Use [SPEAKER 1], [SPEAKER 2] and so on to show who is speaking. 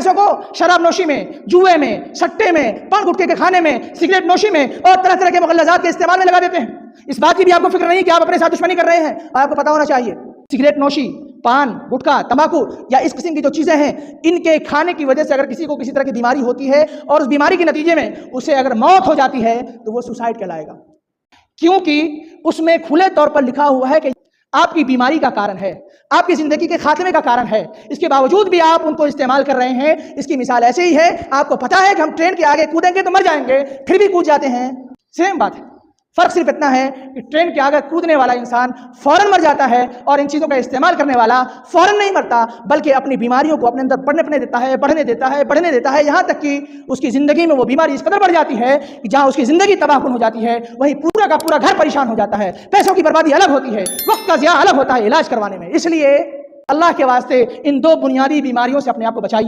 [SPEAKER 1] पैसों को शराब नोशी में, जुए में, सट्टे में, पान गुटखे के खाने में, सिगरेट नोशी में और तरह तरह के मुगल्लज़ात के इस्तेमाल में लगा देते हैं। इस बात की भी आपको फिक्र नहीं कि आप अपने साथ दुश्मनी कर रहे हैं। और आपको पता होना चाहिए सिगरेट नोशी, पान गुटखा, तंबाकू या इस किस्म की जो चीज़ें हैं, इनके खाने की वजह से अगर किसी को किसी तरह की बीमारी होती है और उस बीमारी के नतीजे में उसे अगर मौत हो जाती है तो वो सुसाइड कहलाएगा, क्योंकि उसमें खुले तौर पर लिखा हुआ है कि आपकी बीमारी का कारण है, आपकी जिंदगी के खात्मे का कारण है। इसके बावजूद भी आप उनको इस्तेमाल कर रहे हैं। इसकी मिसाल ऐसे ही है, आपको पता है कि हम ट्रेन के आगे कूदेंगे तो मर जाएंगे, फिर भी कूद जाते हैं। सेम बात है, फर्क सिर्फ इतना है कि ट्रेन के आगे कूदने वाला इंसान फौरन मर जाता है और इन चीज़ों का इस्तेमाल करने वाला फौरन नहीं मरता, बल्कि अपनी बीमारियों को अपने अंदर बढ़ने देता है, बढ़ने देता है, यहाँ तक कि उसकी ज़िंदगी में वो बीमारी इस कदर बढ़ जाती है कि जहाँ उसकी ज़िंदगी तबाहकुन हो जाती है, वहीं पूरा का पूरा घर परेशान हो जाता है। पैसों की बर्बादी अलग होती है, वक्त का ज़िया अलग होता है इलाज करवाने में। इसलिए अल्लाह के वास्ते इन दो बुनियादी बीमारियों से अपने आप को बचाइए।